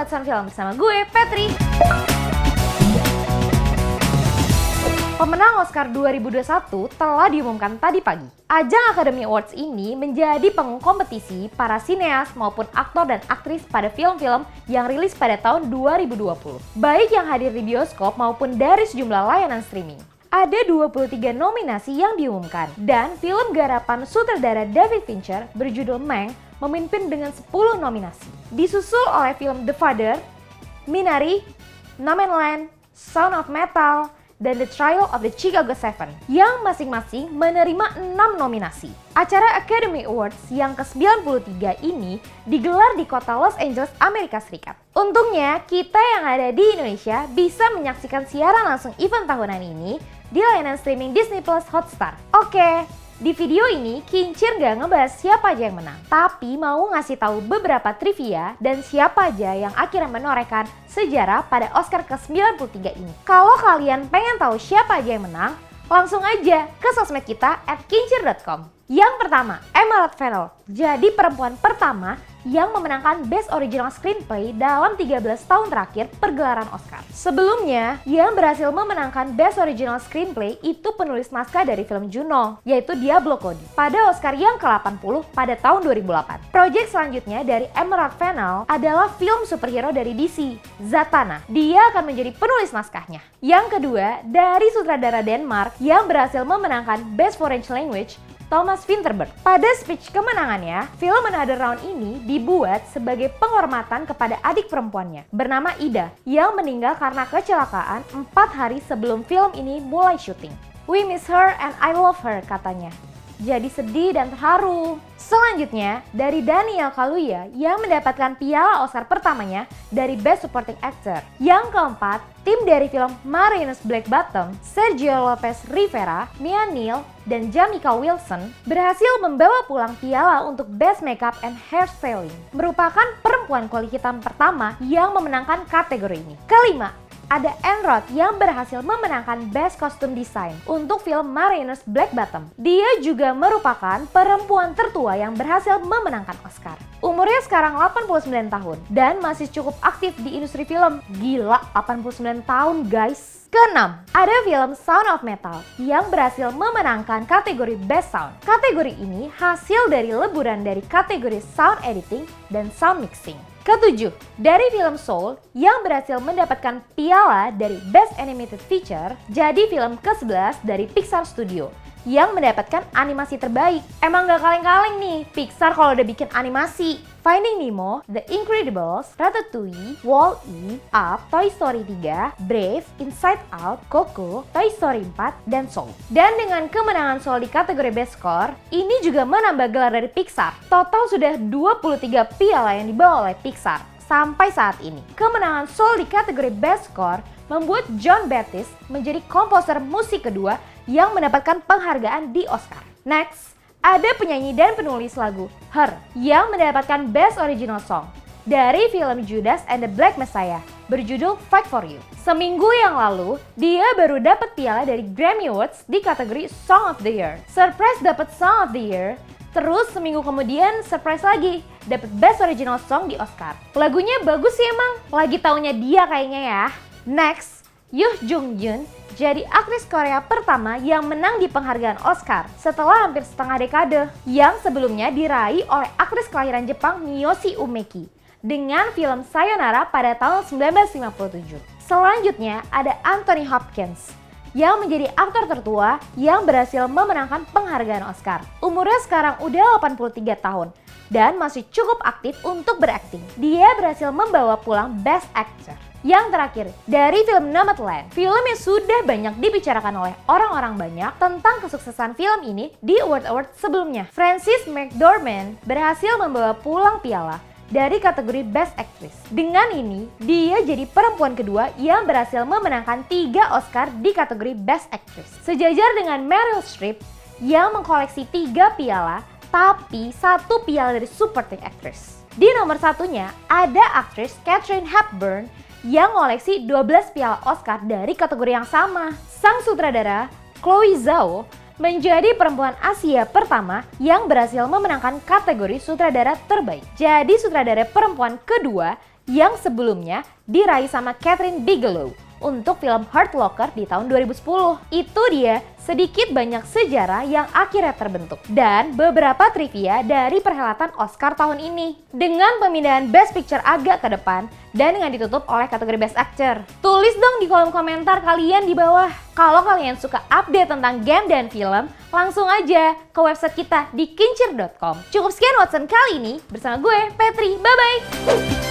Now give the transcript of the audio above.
What's on Film bersama gue, Petri. Pemenang Oscar 2021 telah diumumkan tadi pagi. Ajang Academy Awards ini menjadi panggung kompetisi para sineas maupun aktor dan aktris pada film-film yang rilis pada tahun 2020. Baik yang hadir di bioskop maupun dari sejumlah layanan streaming. Ada 23 nominasi yang diumumkan, dan film garapan sutradara David Fincher berjudul Mank memimpin dengan 10 nominasi. Disusul oleh film The Father, Minari, No Man's Land, Sound of Metal, dan The Trial of the Chicago 7 yang masing-masing menerima 6 nominasi. Acara Academy Awards yang ke-93 ini digelar di kota Los Angeles, Amerika Serikat. Untungnya, kita yang ada di Indonesia bisa menyaksikan siaran langsung event tahunan ini di layanan streaming Disney Plus Hotstar. Oke, di video ini Kincir gak ngebahas siapa aja yang menang, tapi mau ngasih tahu beberapa trivia dan siapa aja yang akhirnya menorehkan sejarah pada Oscar ke-93 ini. Kalau kalian pengen tahu siapa aja yang menang, langsung aja ke sosmed kita @kincir.com. Yang pertama, Emerald Fennell, jadi perempuan pertama yang memenangkan Best Original Screenplay dalam 13 tahun terakhir pergelaran Oscar. Sebelumnya, yang berhasil memenangkan Best Original Screenplay itu penulis naskah dari film Juno, yaitu Diablo Cody, pada Oscar yang ke-80 pada tahun 2008. Proyek selanjutnya dari Emerald Fennell adalah film superhero dari DC, Zatanna. Dia akan menjadi penulis naskahnya. Yang kedua, dari sutradara Denmark yang berhasil memenangkan Best Foreign Language, Thomas Vinterberg. Pada speech kemenangannya, film Another Round ini dibuat sebagai penghormatan kepada adik perempuannya bernama Ida yang meninggal karena kecelakaan 4 hari sebelum film ini mulai syuting. "We miss her and I love her," katanya. Jadi sedih dan terharu. Selanjutnya, dari Daniel Kaluuya yang mendapatkan piala Oscar pertamanya dari Best Supporting Actor. Yang keempat, tim dari film Marinus Black Bottom, Sergio Lopez Rivera, Mia Neal, dan Jamika Wilson berhasil membawa pulang piala untuk Best Makeup and Hairstyling. Merupakan perempuan kulit hitam pertama yang memenangkan kategori ini. Kelima, ada Anne Roth yang berhasil memenangkan Best Costume Design untuk film Marinus Black Bottom. Dia juga merupakan perempuan tertua yang berhasil memenangkan Oscar. Umurnya sekarang 89 tahun dan masih cukup aktif di industri film. Gila, 89 tahun guys. Keenam, ada film Sound of Metal yang berhasil memenangkan kategori Best Sound. Kategori ini hasil dari leburan dari kategori Sound Editing dan Sound Mixing. Ketujuh, dari film Soul yang berhasil mendapatkan piala dari Best Animated Feature, jadi film ke-11 dari Pixar Studio yang mendapatkan animasi terbaik. Emang gak kaleng-kaleng nih Pixar kalau udah bikin animasi. Finding Nemo, The Incredibles, Ratatouille, Wall-E, Up, Toy Story 3, Brave, Inside Out, Coco, Toy Story 4, dan Soul. Dan dengan kemenangan Soul di kategori Best Score, ini juga menambah gelar dari Pixar. Total sudah 23 piala yang dibawa oleh Pixar sampai saat ini. Kemenangan Soul di kategori Best Score membuat Jon Batiste menjadi komposer musik kedua yang mendapatkan penghargaan di Oscar. Next, ada penyanyi dan penulis lagu Her yang mendapatkan Best Original Song dari film Judas and the Black Messiah berjudul Fight For You. Seminggu yang lalu, dia baru dapat piala dari Grammy Awards di kategori Song of the Year. Surprise dapat Song of the Year, terus seminggu kemudian surprise lagi dapat Best Original Song di Oscar. Lagunya bagus sih emang, lagi taunya dia kayaknya ya. Next, Yoo Jung Jun jadi aktris Korea pertama yang menang di penghargaan Oscar setelah hampir setengah dekade, yang sebelumnya diraih oleh aktris kelahiran Jepang Miyoshi Umeki dengan film Sayonara pada tahun 1957. Selanjutnya ada Anthony Hopkins yang menjadi aktor tertua yang berhasil memenangkan penghargaan Oscar. Umurnya sekarang udah 83 tahun dan masih cukup aktif untuk berakting. Dia berhasil membawa pulang Best Actor. Yang terakhir, dari film Nomadland, film yang sudah banyak dibicarakan oleh orang-orang banyak tentang kesuksesan film ini di award-award sebelumnya. Frances McDormand berhasil membawa pulang piala dari kategori Best Actress. Dengan ini, dia jadi perempuan kedua yang berhasil memenangkan 3 Oscar di kategori Best Actress. Sejajar dengan Meryl Streep yang mengkoleksi 3 piala, tapi 1 piala dari Supporting Actress. Di nomor satunya, ada aktris Katharine Hepburn yang ngoleksi 12 piala Oscar dari kategori yang sama. Sang sutradara, Chloe Zhao, menjadi perempuan Asia pertama yang berhasil memenangkan kategori sutradara terbaik. Jadi sutradara perempuan kedua yang sebelumnya diraih sama Catherine Bigelow untuk film Hurt Locker di tahun 2010. Itu dia sedikit banyak sejarah yang akhirnya terbentuk dan beberapa trivia dari perhelatan Oscar tahun ini. Dengan pemindahan Best Picture agak ke depan dan dengan ditutup oleh kategori Best Actor. Tulis dong di kolom komentar kalian di bawah. Kalau kalian suka update tentang game dan film, langsung aja ke website kita di kincir.com. Cukup sekian Watson kali ini bersama gue, Petri. Bye-bye!